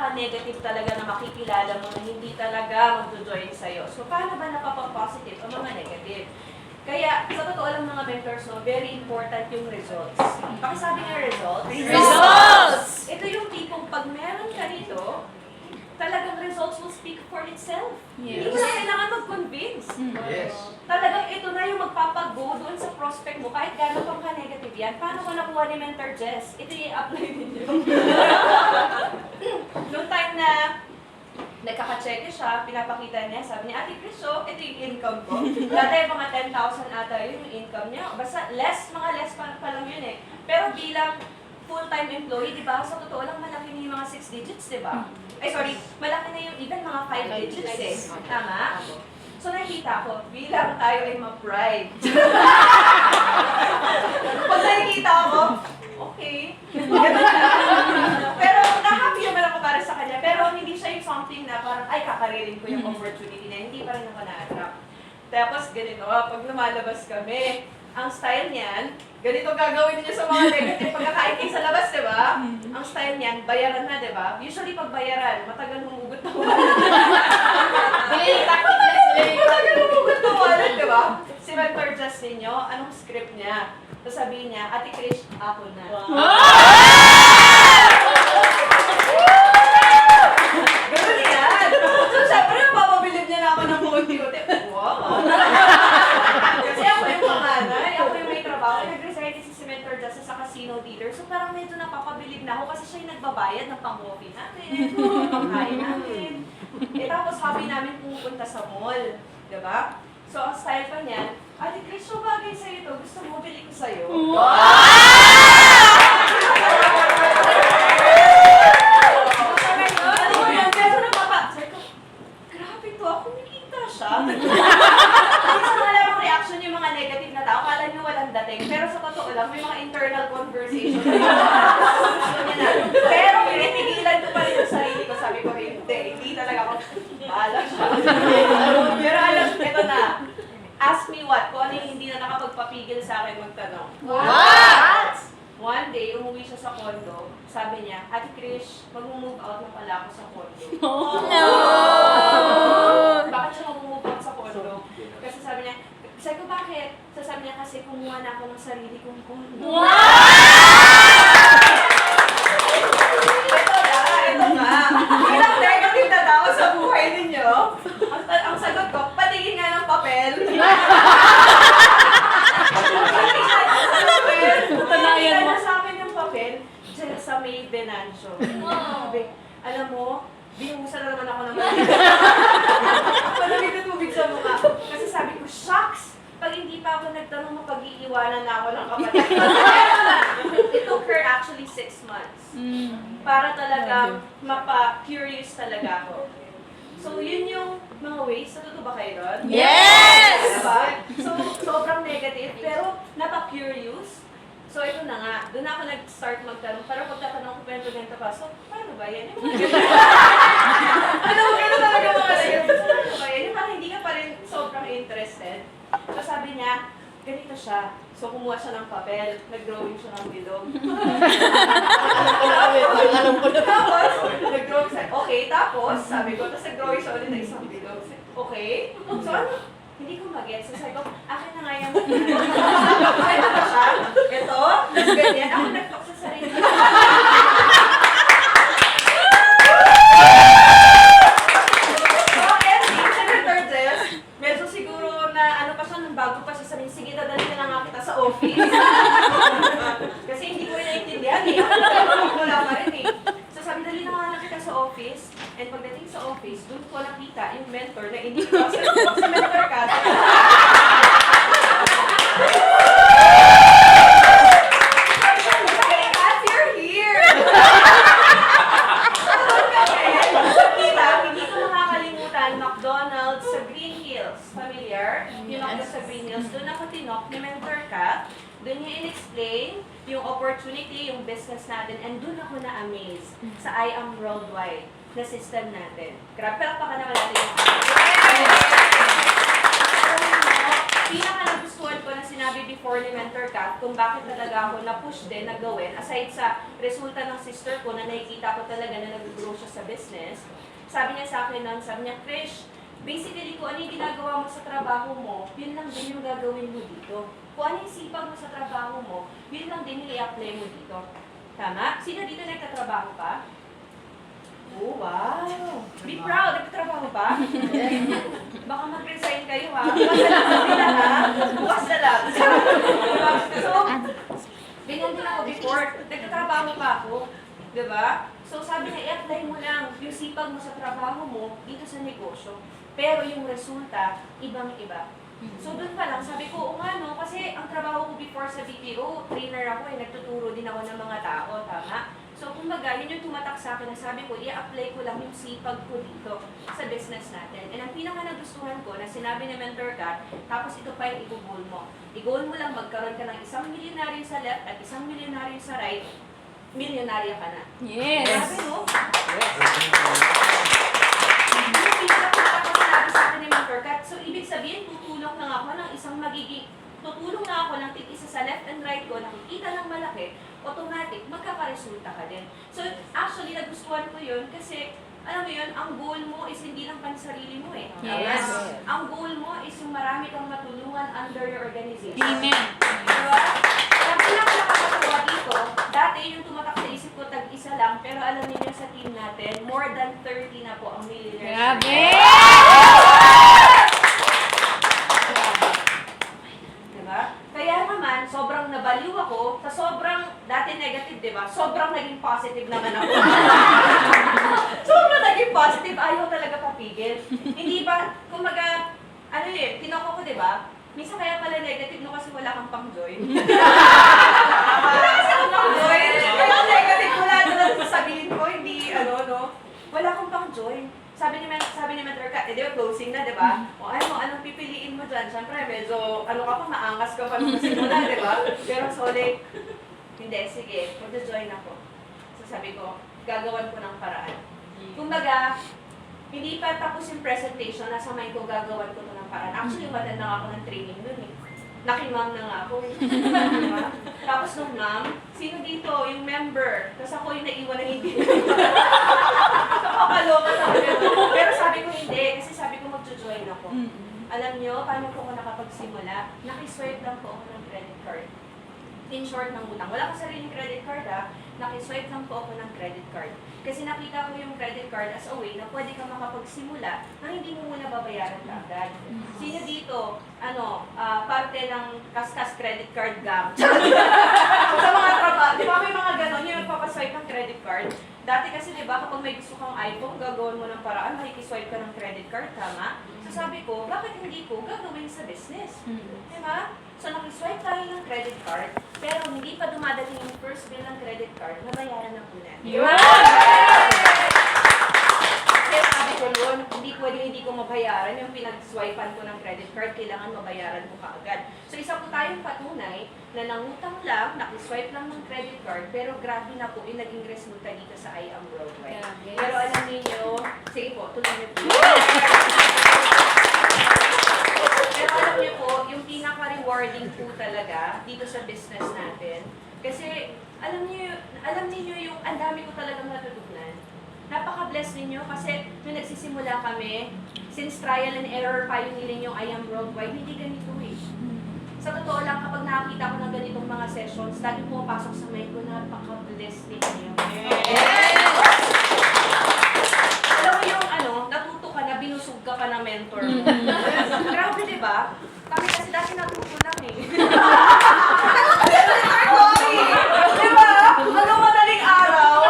pinaka-negative talaga na makikilala mo na hindi talaga mag-join sa'yo. So, paano ba napapag-positive ang mga negative? Kaya, sa totoo lang mga mentors, no, very important yung results. Pakisabi nga results. Results! Ito yung tipong pag meron ka dito, talagang results will speak for itself. Yes. Hindi mo na kailangan mag-convince. Yes. Talagang ito na yung magpapago doon sa prospect mo, kahit gano'n pang ka-negative yan. Paano ko nakuha ni Mentor Jess? Ito yung i-apply ninyo. Noong time na nagkaka-check siya, pinapakita niya, sabi niya, Ate Chris, so, ito yung income ko. Dati mga 10,000 ata yun yung income niya. Basta mga less pa lang yun eh. Pero bilang full-time employee, di ba? Sa totoo lang, malaki na yung mga 6 digits, di ba? Ay, sorry, malaki na yung even mga 5 digits eh. Tama? So, nakikita ko, bilang tayo ay ma-pride. Pag nakikita ako, okay. Pero na-happy naman ako para sa kanya. Pero hindi siya yung something na parang, ay, kakaririn ko yung opportunity na hindi pa rin ako na-attract. Tapos, ganito, pag lumalabas kami, ang style niyan, ganito gagawin niyo sa mga negative pagkakain kayo sa labas, di ba? Ang style niyan, bayaran na, di ba? Usually pag bayaran, matagal humugot na wallet. Matagal humugot na wallet, di ba? Si Mentor Jess ninyo, anong script niya? Tapos sabihin niya, Ate Chris, ako na. Ganun yan. So, syempre, papabilib niya na ako ng unti-unti. Wow! Kasi ako yung panganay, ako yung may trabaho. Nag-resign kasi si Mentor Jess sa casino dealer. So, parang medyo napapabilib na ako kasi siya yung nagbabayad ng pang-coffee namin, pang-kain namin. Tapos hobby namin pumupunta sa mall. Diba? So, ang style pa niyan, Ate Chris, so bagay sa'yo to. Gusto mo, bili ko sa'yo. Ano mo yan? Kaya sa sabi ko, grabe to, kumikita siya. Minsan wala mong reaction yung mga negative na tao. Kala nyo walang dating. Pero sa totoo lang, may mga internal conversation. Pero pinipigilan ko pa rin yung sarili ko. Sabi ko, hindi talaga ako. Bahala siya. Pero alam, ito na. Ask me what? Kung ano yung hindi na nakapagpapigil sa akin magtanong. What? One day, umuwi siya sa condo. Sabi niya, Ate Krish, mag-move out na pala ako sa condo. No! Bakit siya mag-move out sa condo? Kasi sabi niya, bakit? Sabi niya kasi kumuha na ako ng sarili kong condo. Wow! Ito nga. Ilang negative na tao sa buhay ninyo. Ang sagot ko, patigin nga ng papel. Patigin na sa akin yung papel dyan sa may Venancio. Sabi, alam mo, binuhusan na naman ako ng mali. Palamig na tubig sa mukha. Kasi sabi ko, shucks! Pag hindi pa ako nagtanong, mapag-iiwanan na ako ng kapatid. It took her actually 6 months. Para talagang mapa-curious talaga ako. So, yun yung mga ways. Natuto ba kayo doon? Yes! Diba? So, sobrang negative, pero napa-curious. So, ito na nga. Doon ako nag-start magtanong. Pero pagtatanong ko, ganito pa. So, paano ba yan? Yung mga ano talaga mga negative? Paano ba yan? Yung parang hindi ka pa rin sobrang interested. So, sabi niya, ganito siya. So, kumuha siya ng papel, nag-drawing siya ng bilog. Tapos, nag-drawing siya. Okay, tapos, sabi ko, tapos nag-drawing siya ulit ng isang bilog. Okay? So, ano? Hindi ko mag-get. So, sabi ko, akin na nga yan. Ito ba siya? Ito? Tapos ganyan. Ako nag-talk sa sarili. Medyo siguro na ano pa siya, nung bago pa siya sabihin, sige, dadalhin na nga kita sa office. Kasi hindi ko rin naiintindihan eh. Wala pa rin eh. So sabi, dali na nga kita sa office. And pagdating sa office, doon ko nakita yung mentor na hindi ko sa mentor ka. You're here! Hindi ko makakalimutan, McDonald's sa Green Hills. Familiar? Yung McDonald's sa Green Hills. Doon ako tinok ni Mentor Kat. Doon niya in-explain yung opportunity, yung business natin. And doon ako na-amaze sa I Am Worldwide na system natin. Grabe, palakpakan naman natin yung pinaka-nagustuhan ko na sinabi before ni Mentor Kat kung bakit talaga ako na-push din na gawin, aside sa resulta ng sister ko na nakikita ko talaga na nag-grow siya sa sa business. Sabi niya sa akin noon, sabi niya, Krish, basically kung ano yung ginagawa mo sa trabaho mo, yun lang din yung gagawin mo dito. Kung ano yung sipag mo sa trabaho mo, yun lang din yung i-apply mo dito. Tama? Sino dito nagtatrabaho pa? Oh, wow! Be proud! Nagtatrabaho pa? Baka mag-resign kayo ha? Bukas na lang sila ha? Bukas na lang. So, ganyan din ako before. Nagtatrabaho pa ako. Diba? So sabi niya, i-apply mo lang yung sipag mo sa trabaho mo dito sa negosyo. Pero yung resulta, ibang-iba. So doon pa lang, sabi ko, o nga no, kasi ang trabaho ko before sa BPO, trainer ako nagtuturo din ako ng mga tao, tama? So kumbaga, yun yung tumatak sa akin na sabi ko, i-apply ko lang yung sipag ko dito sa business natin. And ang pinaka nagustuhan ko na sinabi ni Mentor Kat, tapos ito pa yung i-goal mo. I-goal mo lang magkaroon ka ng isang milyonaryo sa left at isang milyonaryo sa right, milyonarya ka na. Yes. Grabe, no? Yung pinaka sinabi sa akin ni Mentor Kat, so ibig sabihin, tutulong na ako ng isang tutulong na ako ng tig-isa sa left and right ko, nakikita ng malaki, automatic, magkakaresulta ka din. So actually, nagustuhan ko yun kasi, alam mo yun, ang goal mo is hindi lang pansarili mo eh. Yes. Ang goal mo is yung marami kang matulungan under your organization. Amen. Diba? Kaya pinaka-nakakatawa dito, dati yung tumatak sa isip ko tag-isa lang, pero alam niyo sa team natin, more than 30 na po ang millionaires. Grabe! Diba? Kaya naman, sobrang nabaliw ako, sa sobrang, dati negative, diba? Sobrang naging positive naman ako. Sobrang naging positive, ayaw talaga papigil. Hindi ba, kumaga, ano eh, tinoko ko, diba? Minsan kaya pala negative no kasi wala kang pang-join. Wala kasi akong pang-join. Kaya negative wala talaga sasabihin ko, hindi no? Wala akong pang-join. Sabi ni Mentor Kat, di ba closing na, di ba? O ano, anong pipiliin mo dyan? Siyempre, medyo, ka pa, maangas ka pa nung simula, di ba? Pero solid, hindi, sige, mag-join ako. So sabi ko, gagawan ko ng paraan. Kumbaga, hindi pa tapos yung presentation, nasa mind ko gagawan ko ito ng paraan. Actually, umattend na ako ng training dun eh. Nakimam na nga ako. Diba? Tapos nung ma'am, sino dito? Yung member. Tapos ako yung naiwan na hindi. Nakakaloka sa akin. Pero sabi ko hindi, kasi sabi ko mag-join ako. Alam nyo, paano po ako nakapagsimula? Nakiswipe lang po ako ng credit card. In short ng utang. Wala ko sariling credit card nakiswipe lang po ako ng credit card. Kasi nakita ko yung credit card as a way na pwede ka makapagsimula na hindi mo muna babayaran ka agad. Sino dito, parte ng Kaskas credit card gang? Sa mga trabaho, di ba may mga ganon yung nagpapaswipe ng credit card? Dati kasi di ba kapag may gusto kang iPhone, gagawin mo ng paraan, makikiswipe ka ng credit card, tama? So sabi ko, bakit hindi ko gagawin sa business? Di ba? So nakiswipe tayo ng credit card, pero hindi pa dumadating yung first bill ng credit card, nabayaran na po natin. Kaya sabi ko noon, hindi hindi ko mabayaran yung pinag-swipean ko ng credit card, kailangan mabayaran ko kaagad. So isa po tayong patunay na nangutang lang, nakiswipe lang ng credit card, pero grabe na po yung naging resulta dito sa I Am Worldwide. Yes. Pero alam niyo, sige po, tuloy niyo po. Pero alam niyo po, yung pinaka-rewarding po talaga dito sa business natin, kasi alam niyo yung ang dami ko talagang natutunan. Napaka-bless ninyo kasi nung nagsisimula kami, since trial and error pa yung nilin yung I Am Worldwide, hindi ganito eh. Sa totoo lang, kapag nakakita ko ng ganitong mga sessions, lagi pumapasok sa mind ko, napaka-bless ninyo. Alam mo yung natuto ka na, binusog ka pa ng mentor mo. Grabe, di ba? Kami kasi dati natuto lang eh. Di ba? Hanggang madaling araw.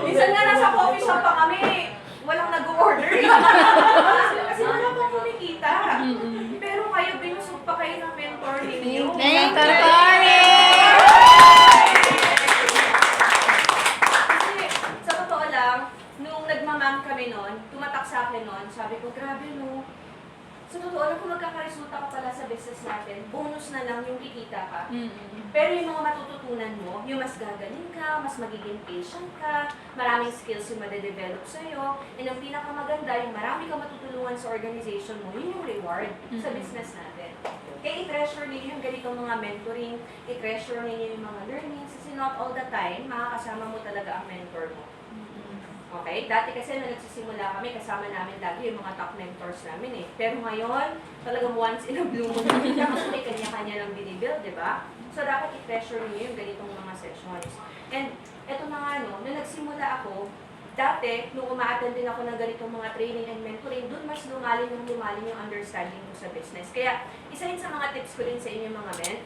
Minsan nga nasa coffee shop pa kami, walang nag-order. Kasi wala pang kumikita. Pero kayo, binusog pa kayo ng mentor ninyo. Thank you, Tori! Kasi sa totoo lang, nung nagmamam kami noon, tumatak sa akin noon, sabi ko, grabe no. Sa totoo lang, kung magkakaresulta ka pala sa business natin, bonus na lang yung kikita ka. Pero yung mga matututunan mo, yung mas gagaling ka, mas magiging patient ka, maraming skills yung madedevelop sa'yo, and ang pinakamaganda, yung marami kang matutulungan sa organization mo, yun yung reward sa business natin. Kaya i-treasure ninyo yung ganitong mga mentoring, i-treasure ninyo yung mga learnings, kasi not all the time, makakasama mo talaga ang mentor mo. Okay? Dati kasi nung nagsisimula kami, kasama namin lagi yung mga top mentors namin eh. Pero ngayon, talagang once in a blue moon nakita kasi may kanya-kanya lang binibuild, di ba? So, dapat i-pressure niyo yung ganitong mga sessions. And, eto na nga no, nung nagsimula ako, dati, nung uma-attend din ako ng ganitong mga training and mentoring, doon mas lumalim yung understanding mo sa business. Kaya, isa yun sa mga tips ko rin sa inyo mga men,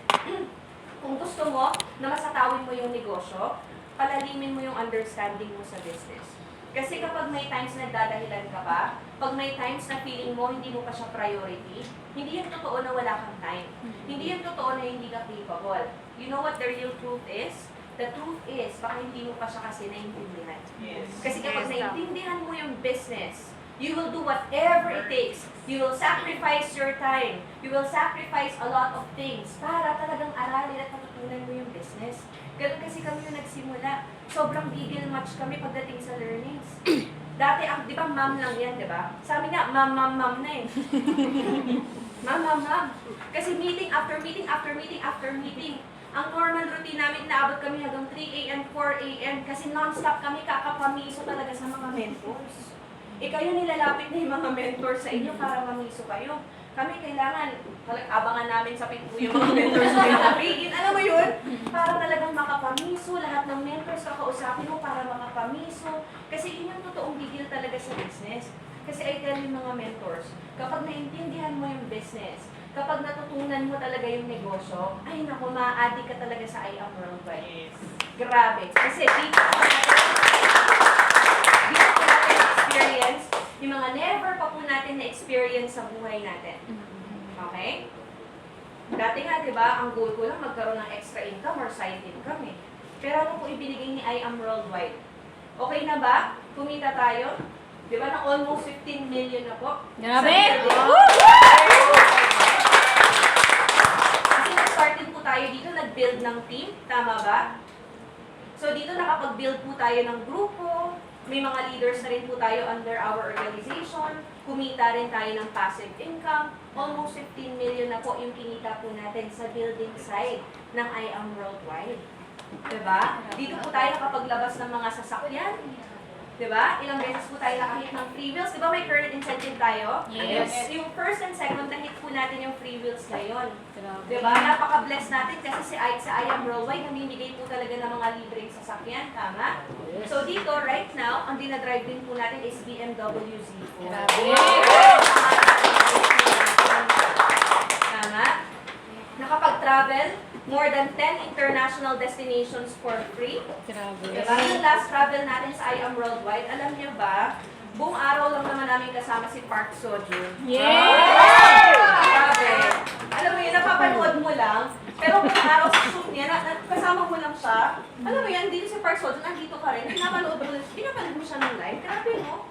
kung gusto mo na masatawin mo yung negosyo, palalimin mo yung understanding mo sa business. Kasi kapag may times na nagdadahilan ka pa, pag may times na feeling mo hindi mo pa siya priority, hindi yan totoo na wala kang time. Hindi yan totoo na hindi ka capable. You know what the real truth is? The truth is, baka hindi mo pa siya kasi naiintindihan. Yes. Kasi kapag naiintindihan mo yung business, you will do whatever it takes. You will sacrifice your time. You will sacrifice a lot of things para talagang aralin at matutunan mo yung business. Ganun kasi kami yung nagsimula. Sobrang gigil match kami pagdating sa learnings. Dati, di ba, ma'am lang yan, di ba? Sa amin nga, ma'am na eh. Ma'am. Kasi meeting after meeting after meeting after meeting. Ang normal routine namin, naabot kami hanggang 3 a.m., 4 a.m. Kasi non-stop kami kakapamiso talaga sa mga mentors. Kayo nilalapit na yung mga mentors sa inyo para mamiso kayo. Kami kailangan, abangan namin sa pinto yung mga mentors na pinapigin. Alam mo yun? Para talagang makapamiso, lahat ng mentors kakausapin mo para makapamiso. Kasi yun yung totoong gigil talaga sa business. Kasi I tell you mga mentors, kapag naintindihan mo yung business, kapag natutunan mo talaga yung negosyo, ay naku, ma-addict ka talaga sa I Am Worldwide. Yes. Grabe. Kasi dito po natin experience yung mga never pa po natin na-experience sa buhay natin. Okay? Dati nga, di ba, ang goal ko lang magkaroon ng extra income or side income eh. Pero ano po ibinigay ni I Am Worldwide? Okay na ba? Kumita tayo? Di ba, na almost 15 million na po? Grabe! Kasi nag-start din po tayo dito, nag-build ng team, tama ba? So dito nakapag-build po tayo ng grupo, may mga leaders na rin po tayo under our organization, kumita rin tayo ng passive income, almost 15 million na po yung kinita po natin sa building side ng I Am Worldwide. Diba? Dito po tayo nakapaglabas ng mga sasakyan. Diba? Ilang beses po tayo nakahit ng free wheels. Diba may current incentive tayo? Yes. Yung first and second, na-hit po natin yung free wheels na yun. Grabe. Diba? Napaka-bless natin kasi sa I Am Worldwide, namimigay po talaga ng mga libreng sasakyan. Tama? So dito, right now, ang dinadrive din po natin is BMW Z4. Grabe. Tama? Nakapag-travel, more than 10 international destinations for free. Grabe. Diba? Yung last travel natin sa I Am Worldwide, alam niyo ba, buong araw lang naman namin kasama si Park Seo-joon. Yes! Grabe. Alam mo yun, napapanood mo lang, pero buong araw sa shoot niya, kasama mo lang siya. Alam mo yan, dito si Park Seo-joon, nandito ka rin, pinapanood mo siya ng live. Grabe, no?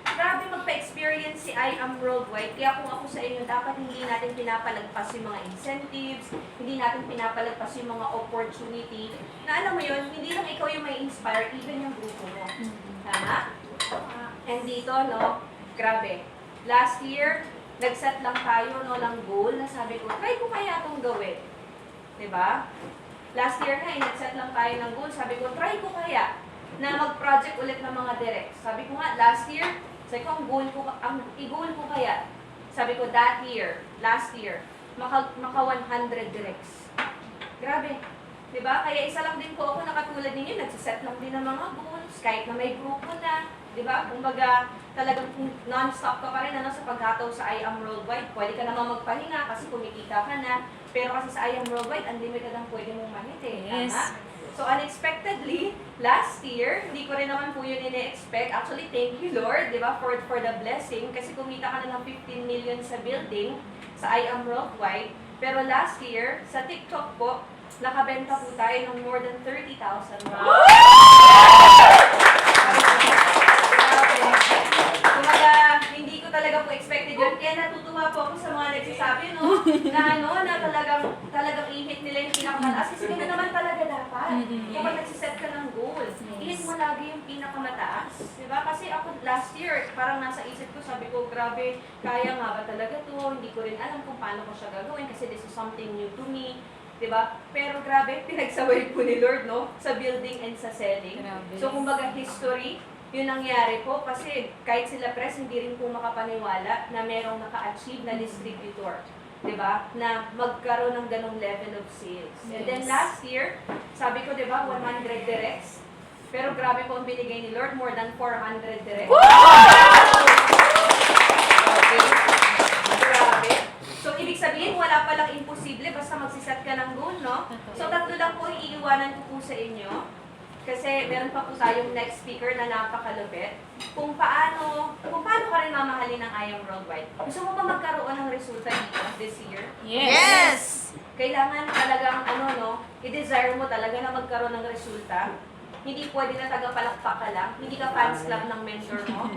Grabe magpa-experience si I Am Worldwide. Kaya kung ako sa inyo, dapat hindi natin pinapalagpas yung mga incentives, hindi natin pinapalagpas yung mga opportunity, na alam mo yun, hindi lang ikaw yung may inspire, even yung grupo mo. Tama? And dito, no, grabe. Last year, nag-set lang tayo, no, ng goal na sabi ko, try ko kaya itong gawin. Diba? Last year na, nag-set lang tayo ng goal, sabi ko, try ko kaya na mag-project ulit ng mga directs. Sabi ko nga, last year, sabi ko, ang i-goal ko kaya, sabi ko, that year, last year, maka 100 directs. Grabe. Diba? Kaya isa lang din po ako nakatulad ninyo, nagsiset lang din ng mga goals, kahit na may grupo na. Diba? Kumbaga, talagang non-stop ka pa rin sa paghataw sa I Am Worldwide. Pwede ka naman magpahinga kasi kumikita ka na. Pero kasi sa I Am Worldwide, unlimited ang pwede mong mahit eh. Yes. Tama? So unexpectedly, last year, hindi ko rin naman po yun ine-expect. Actually, thank you Lord, di ba, for the blessing. Kasi kumita ka na ng 15 million sa building, sa I Am Worldwide. Pero last year, sa TikTok po, nakabenta po tayo ng more than 30,000. Kumbaga, hindi ko talaga po expected yun. Kaya natutuwa po ako sa mga nagsasabi, no? Na talagang i-hit nila yung pinakamataas. Kasi gano'n naman talaga dapat. Kapag nagsiset ka ng goal, i-hit mo lagi yung pinakamataas. Diba? Kasi ako last year, parang nasa isip ko, sabi ko, grabe, kaya nga ba talaga to? Hindi ko rin alam kung paano ko siya gagawin kasi this is something new to me. Diba? Pero grabe, pinagsaway po ni Lord, no? Sa building and sa selling. Grabe. So, kumbaga, history, Yung nangyari po kasi kahit sila press hindi rin po makapaniwala na merong naka-achieve na distributor. 'Di ba? Na magkaroon ng ganong level of sales. And then last year, sabi ko 'di ba, 100 directs. Pero grabe po ang binigay ni Lord, more than 400 directs. Okay. Grabe. So, ibig sabihin, wala palang imposible basta magsiset ka ng goal, no? So, tatlo lang po yung iiwanan ko po sa inyo. Kasi meron pa po tayong next speaker na napakalupit. Kung paano ka rin mamahalin ng I Am Worldwide. Gusto mo ba magkaroon ng resulta dito this year? Yes! Kailangan talagang, i-desire mo talaga na magkaroon ng resulta. Hindi pwede na tagapalakpak ka lang. Hindi ka fans club ng mentor mo.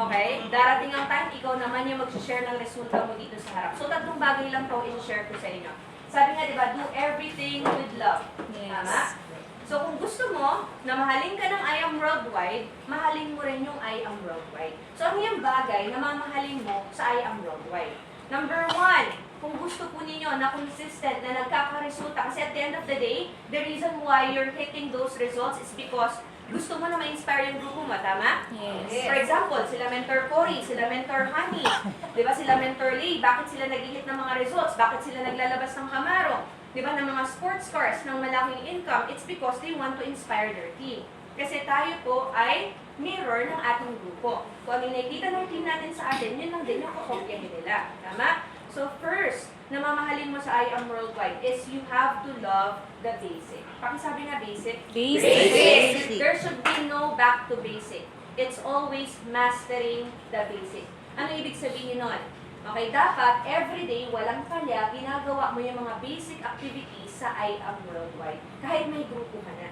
Okay? Darating ang time, ikaw naman yung mag-share ng resulta mo dito sa harap. So, tatlong bagay lang po i-share ko sa inyo. Sabi nga, di ba, do everything with love. Tama? So, kung gusto mo na mahalin ka ng I Am Worldwide, mahalin mo rin yung I Am Worldwide. So, ano yung bagay na mamahalin mo sa I Am Worldwide? Number 1, kung gusto po ninyo na consistent, na nagkakaresulta, kasi at the end of the day, the reason why you're hitting those results is because gusto mo na ma-inspire yung grupo mo, tama? Yes. For example, sila Mentor Cory, sila Mentor Honey, di ba sila Mentor Lee, bakit sila nag-hit ng mga results? Bakit sila naglalabas ng Camaro? Di ba, ng mga sports cars, ng malaking income? It's because they want to inspire their team. Kasi tayo po ay mirror ng ating grupo. Kung ano yung nakikita ng team natin sa atin, yun lang din yung kakopyahin nila. Tama? So first, na mamahalin mo sa I Am Worldwide is you have to love the basic. Pakisabi nga basic. Basic. There should be no back to basic. It's always mastering the basic. Ano ibig sabihin nun? Okay, dapat everyday, walang palya, ginagawa mo yung mga basic activities sa I Am Worldwide. Kahit may grupo ka na.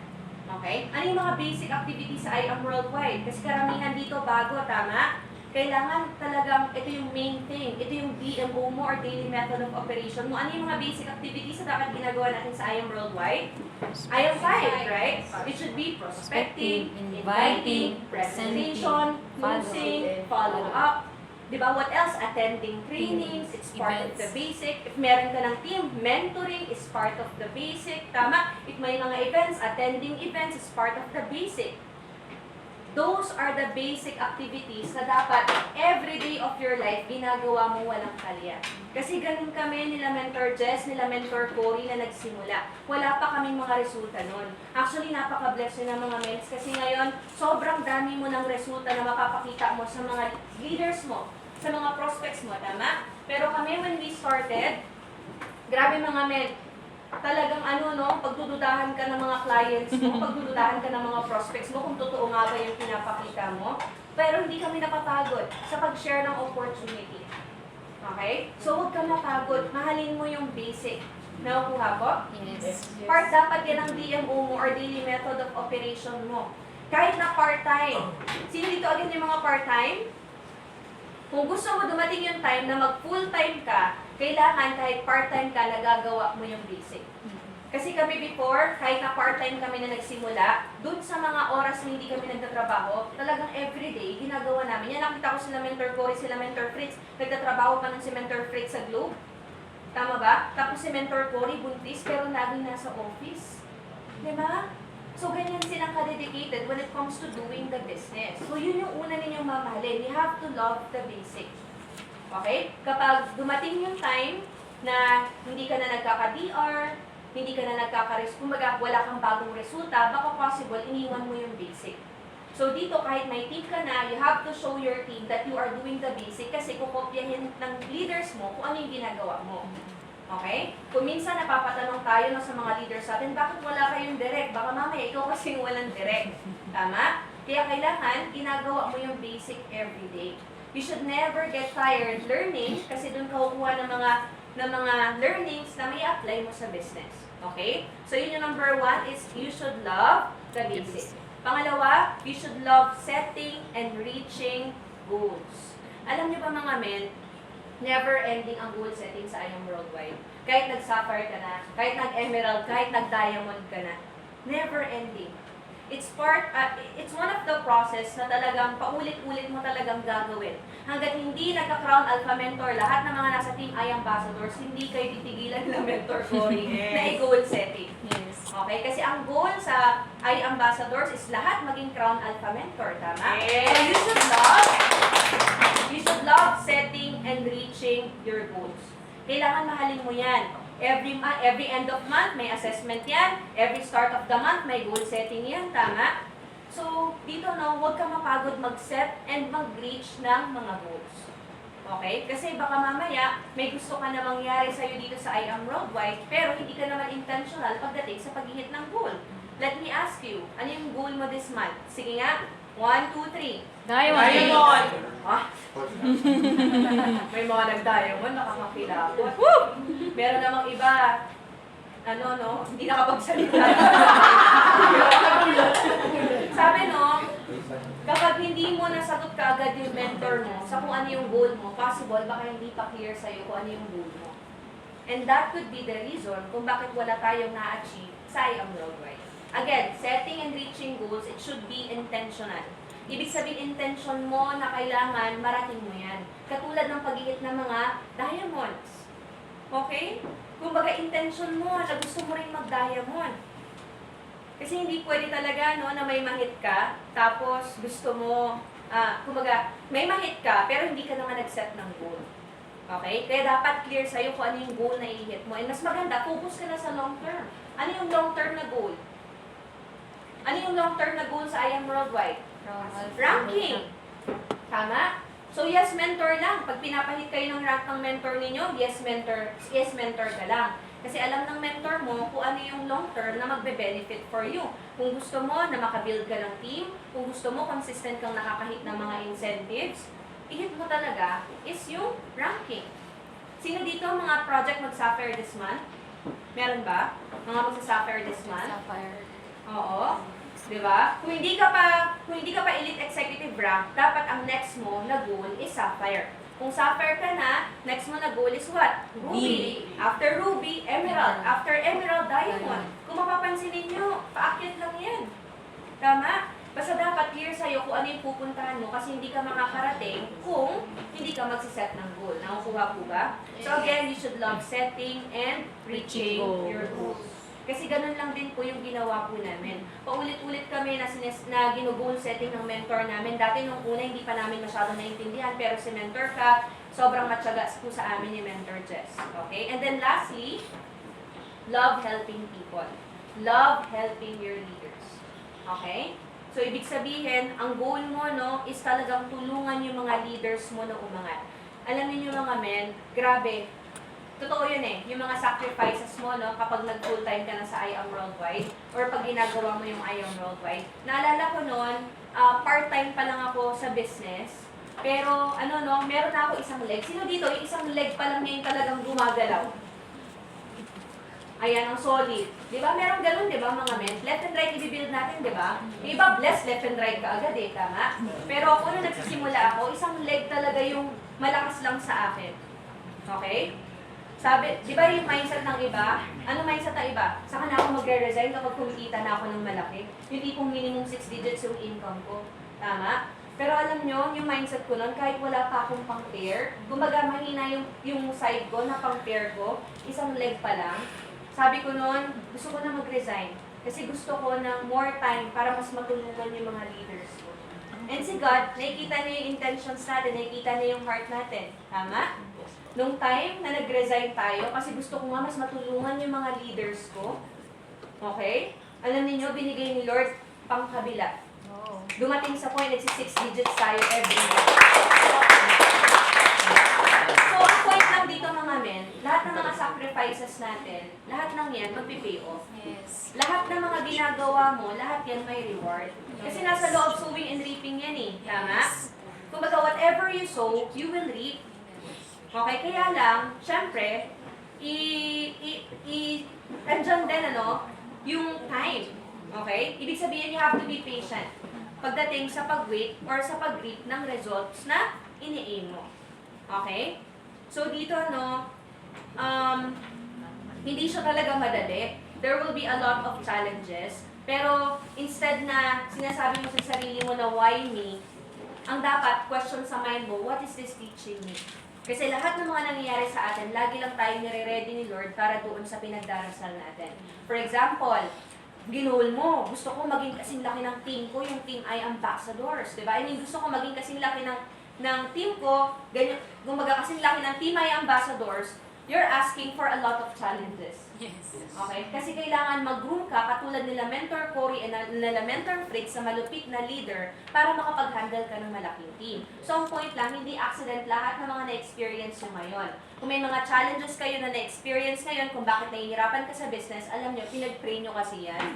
Okay? Ano yung mga basic activities sa I Am Worldwide? Kasi karamihan dito bago, tama? Kailangan talagang, ito yung main thing. Ito yung DMO mo or Daily Method of Operation mo. Ano yung mga basic activities na dapat ginagawa natin sa I Am Worldwide? I Am 5, right? It should be prospecting, inviting, presentation, closing, follow-up. Diba? What else? Attending trainings, it's part of the basic. If meron ka ng team, mentoring is part of the basic. Tama? If may mga events, attending events is part of the basic. Those are the basic activities na dapat every day of your life ginagawa mo walang kalya. Kasi ganun kami nila Mentor Jess, nila Mentor Cory na nagsimula. Wala pa kaming mga resulta nun. Actually, napaka-bless nyo ng mga mens kasi ngayon, sobrang dami mo ng resulta na mapapakita mo sa mga leaders mo, sa mga prospects mo, tama? Pero kami, when we started, grabe mga men, talagang pagdududahan ka ng mga clients mo, pagdududahan ka ng mga prospects mo, kung totoo nga ba yung pinapakita mo. Pero hindi kami napapagod sa pag-share ng opportunity. Okay? So, huwag ka napagod. Mahalin mo yung basic. Nakukuha po? Yes. Part dapat yan ng DMO mo or Daily Method of Operation mo. Kahit na part-time. Sino dito agad yung mga part-time? Kung gusto mo dumating yung time na mag-full-time ka, kailangan kahit part-time ka, nagagawa mo yung basic. Kasi kami before, kahit na part-time kami na nagsimula, dun sa mga oras na hindi kami nagtatrabaho, talagang everyday, ginagawa namin. Yan, nakita ko sila Mentor Cory, sila Mentor Fritz, nagtatrabaho pa nun si Mentor Fritz sa Globe. Tama ba? Tapos si Mentor Cory, buntis, pero laging nasa office. Diba? So, ganyan silang ka-dedicated when it comes to doing the business. So, yun yung una ninyong mamahalin. You have to love the basic. Okay? Kapag dumating yung time na hindi ka na nagkaka-DR, hindi ka na kumbaga wala kang bagong resulta, baka possible, iniwan mo yung basic. So, dito kahit may team ka na, you have to show your team that you are doing the basic kasi kukopyahin ng leaders mo kung ano yung ginagawa mo. Okay? Kung minsan napapatanong tayo sa mga leaders natin, bakit wala kayong direct? Baka mamaya ikaw kasi walang direct. Tama? Kaya kailangan, ginagawa mo yung basic everyday. You should never get tired learning kasi doon ka kukuha ng mga learnings na may apply mo sa business. Okay? So yun yung number 1 is you should love the basic. Pangalawa, you should love setting and reaching goals. Alam niyo ba mga men, never ending ang goal setting sa I Am Worldwide. Kahit nag-sapphire ka na, kahit nag-emerald, kahit nag-diamond ka na. Never ending. It's one of the process na talagang paulit-ulit mo talagang gagawin. Hanggat hindi nagka-crown alpha mentor, lahat ng mga nasa team I Ambassadors, hindi kayo titigilan ng Mentor Cory na i-goal setting. Yes. Okay? Kasi ang goal sa iAmbassadors is lahat maging Crown Alpha Mentor, tama? Yes. So you should love setting and reaching your goals. Kailangan mahalin mo yan. Every end of month, may assessment yan. Every start of the month, may goal setting yan. Tama? So, dito huwag ka mapagod mag-set and mag-reach ng mga goals. Okay? Kasi baka mamaya, may gusto ka na mangyari sa'yo dito sa I Am Worldwide, pero hindi ka naman intentional pagdating sa pag-hit ng goal. Let me ask you, ano yung goal mo this month? Sige nga, 1, 2, 3. Diamond! Ah, may mga nag-diamond, nakakakilapot. Meron namang iba, hindi nakapagsalita. Sabi kapag hindi mo nasagot ka agad yung mentor mo sa kung ano yung goal mo, possible baka hindi pa clear sa'yo kung ano yung goal mo. And that could be the reason kung bakit wala tayong na-achieve sa I Am Worldwide. Again, setting and reaching goals, it should be intentional. Ibig sabihin, intention mo na kailangan marating mo yan. Katulad ng pag-ihit ng mga diamonds. Okay? Kumbaga, intention mo na gusto mo rin mag-diamond. Kasi hindi pwede talaga na may mahit ka, tapos gusto mo, kumbaga, may mahit ka, pero hindi ka naman nag-set ng goal. Okay? Kaya dapat clear sa'yo kung ano yung goal na i-hit mo. And mas maganda, focus ka na sa long term. Ano yung long term na goal? Ano yung long term na goal sa I Am Worldwide? Ranking. Tama? So, yes, mentor lang. Pag pinapahit kayo ng rank ng mentor ninyo, yes, mentor ka lang. Kasi alam ng mentor mo kung ano yung long term na magbe-benefit for you. Kung gusto mo na makabuild ka ng team, kung gusto mo consistent kang nakakahit ng mga incentives, i-hit mo talaga is yung ranking. Sino dito mga project mag-sapphire this month? Meron ba? Mga mag-sapphire this month? Oo. Diba? Kung hindi ka pa elite executive rank, dapat ang next mo na goal is sapphire. Kung sapphire ka na, next mo na goal is what? Ruby. After ruby, emerald. After emerald, diamond. Kung mapapansin ninyo, paakyat lang yan. Tama? Basta dapat clear sa'yo kung ano yung pupuntahan mo kasi hindi ka makakarating kung hindi ka magsiset ng goal. Nakukuha po ba? So again, you should love setting and reaching your goals. Kasi ganun lang din po yung ginawa po namin. Paulit-ulit kami na gino-goal setting ng mentor namin. Dati nung una, hindi pa namin masyadong naintindihan. Pero si mentor ka, sobrang matyaga po sa amin ni Mentor Jess. Okay? And then lastly, love helping people. Love helping your leaders. Okay? So, ibig sabihin, ang goal mo, is talagang tulungan yung mga leaders mo na umangat. Alam niyo mga men, grabe, totoo yun yung mga sacrifices mo, kapag nag-full time ka na sa I Am Worldwide, or pag ginagawa mo yung I Am Worldwide. Naalala ko noon, part-time pa lang ako sa business, pero meron na ako isang leg. Sino dito, yung isang leg pa lang niya yung talagang gumagalaw? Ayan, ang solid. Di ba? Meron ganun, di ba, mga men? Left and right, i-build natin, di ba? Yung iba, bless, left and right ka agad tama? Pero ako, nung nagsisimula ako, isang leg talaga yung malakas lang sa akin. Okay? Sabi, di ba yung mindset ng iba? Ano mindset ng iba? Saka na ako magre-resign kapag kumikita na ako ng malaki. Yung tipong minimum 6 digits yung income ko. Tama? Pero alam nyo, yung mindset ko nun, kahit wala pa akong pang-pair, kumbaga mahina yung side ko na pang-pair ko, isang leg pa lang. Sabi ko nun, gusto ko na mag-resign. Kasi gusto ko ng more time para mas matulungan yung mga leaders ko. And si God, nakikita niya yung intentions natin, nakikita niya yung heart natin. Tama? Nung time na nag-resign tayo, kasi gusto ko nga mas matulungan yung mga leaders ko. Okay? Alam niyo binigay ni Lord pang kabila. Dumating sa point, nagsi 6 digits tayo every day. So, ang point lang dito mga men, lahat ng mga sacrifices natin, lahat ng yan, magpipay off. Yes. Lahat ng mga ginagawa mo, lahat yan may reward. Kasi nasa loob sowing and reaping yan Tama? Kumbaga, whatever you sow, you will reap. Okay, kaya lang, syempre, andyan din, yung time. Okay? Ibig sabihin, you have to be patient. Pagdating sa pag-wait or sa pag-reap ng results na ini-aim mo. Okay? So, dito, hindi siya talaga madali. There will be a lot of challenges. Pero, instead na sinasabi mo sa sarili mo na why me, ang dapat question sa mind mo, what is this teaching me? Kasi lahat ng mga nangyayari sa atin, lagi lang tayo nire-ready ni Lord para doon sa pinagdarasal natin. For example, ginol mo, gusto ko maging kasing laki ng team ko, yung team ay ambassadors, di ba? I mean, gusto ko maging kasing laki ng team ko, ganyan, gumaga kasing laki ng team ay ambassadors, you're asking for a lot of challenges. Yes. Okay? Kasi kailangan mag-groom ka, katulad nila Mentor Cory and nila Mentor Fritz sa malupit na leader para makapag-handle ka ng malaking team. So, ang point lang, hindi accident lahat ng mga na-experience nyo ngayon. Kung may mga challenges kayo na na-experience ngayon kung bakit nahihirapan ka sa business, alam nyo, pinag-pray nyo kasi yan.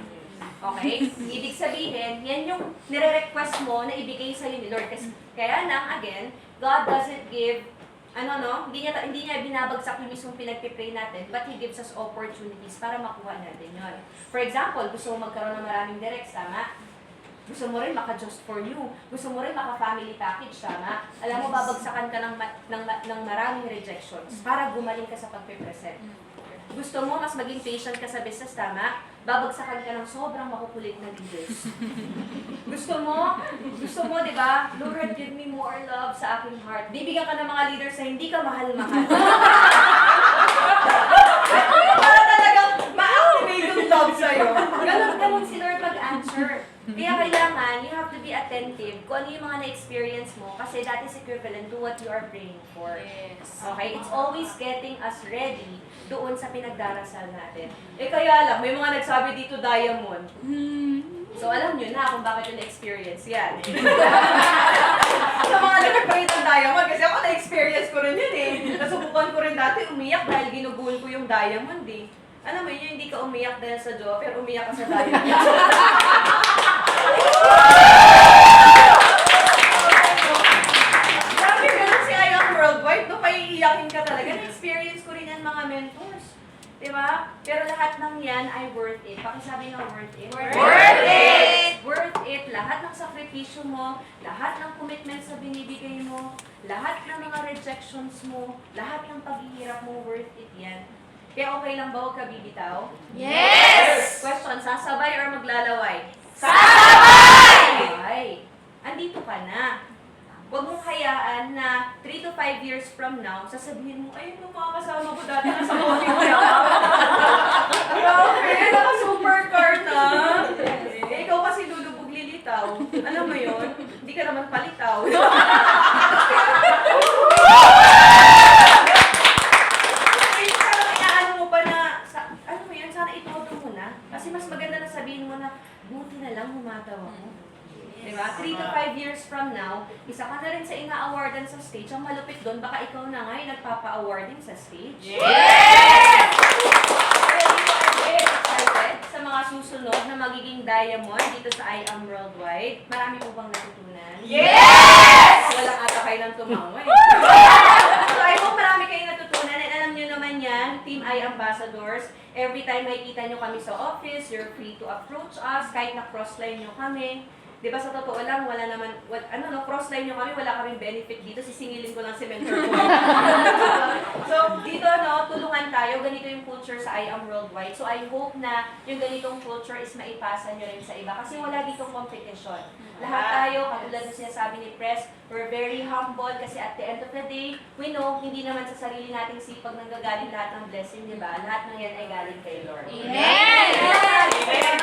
Okay? Ibig sabihin, yan yung nire-request mo na ibigay sa'yo ni Lord. Kasi, kaya lang, again, God doesn't give hindi niya binabagsak yung mismong pinagpipray natin, but He gives us opportunities para makuha natin yun. For example, gusto mo magkaroon ng maraming directs, tama? Gusto mo rin maka-just for you. Gusto mo rin maka-family package, tama? Alam mo, babagsakan ka ng maraming rejections para gumaling ka sa pagpipresent. Gusto mo mas maging patient ka sa business, tama? Babagsakan ka ng sobrang makukulit na leaders. Gusto mo, di ba? Lord, give me more love sa aking heart. Bibigyan ka ng mga leaders na hindi ka mahal-mahal. Para talagang ma-activate yung love sa'yo. Ganun si Lord mag-answer. Kaya kailangan, you have to be attentive kung ano yung mga na-experience mo kasi that is equivalent to what you are praying for. Yes. Okay? It's always getting us ready doon sa pinagdarasal natin. Kaya lang, may mga nagsabi dito diamond. So alam nyo na kung bakit yung na-experience yan. Sa mga nagpapakit ng diamond, kasi ako na-experience ko rin yun eh. Nasubukan ko rin dati umiyak dahil ginuguhol ko yung diamond eh. Alam mo yun, hindi ka umiyak dahil sa jowa, pero umiyak ka sa diamond. Grabe, ganun si Ayang Worldwide, no? Paiiyakin ka talaga. Na-experience ko rin yan mga mentors. Diba? Pero lahat ng yan ay worth it. Pakisabi nga worth it. Worth it! Worth it. Lahat ng sakripisyo mo, lahat ng commitments na binibigay mo, lahat ng mga rejections mo, lahat ng paghihirap mo, worth it yan. Kaya okay lang ba huwag ka bibitaw? Yes! Question, sasabay or maglalaway? Sabay! Ay, andito ka na. Huwag mong hayaan na 3 to 5 years from now, sasabihin mo, ay, yung mga kasama ko dati nasa coffee ko yan. Grabe, naka-supercar na. Eh, ikaw kasi lulubog lilitaw. Alam mo yun? Hindi ka naman palitaw. Inaano mo pa na, ano mo yun, sana itodo mo na. Kasi mas maganda na sabihin mo na, buti na lang humataw ako. Diba? 3 to 5 years from now, isa ka na rin sa ina-awardan sa stage. Ang malupit doon, baka ikaw na nga yung nagpapa-awarding sa stage. Yes! Very excited sa mga susunod na magiging diamond dito sa I Am Worldwide. Marami po bang natutunan? Yes! Walang ata kayo ng tumawa eh. So I hope marami kayong natutunan. And alam nyo naman yan, Team I Ambassadors, every time makikita nyo kami sa office, you're free to approach us, kahit na crossline nyo kami. Di ba sa totoo lang, wala naman, crossline nyo kami, wala kaming benefit dito, sisingilin ko lang si Mentor ko. So, dito, tulungan tayo, ganito yung culture sa I Am Worldwide. So, I hope na yung ganitong culture is maipasa nyo rin sa iba. Kasi wala ditong competition. Lahat tayo, katulad na sinasabi ni Press, we're very humble kasi at the end of the day, we know, hindi naman sa sarili nating sipag nanggagaling lahat ng blessing, di ba? Lahat ng yan ay galing kay Lord. Amen! Amen! Amen!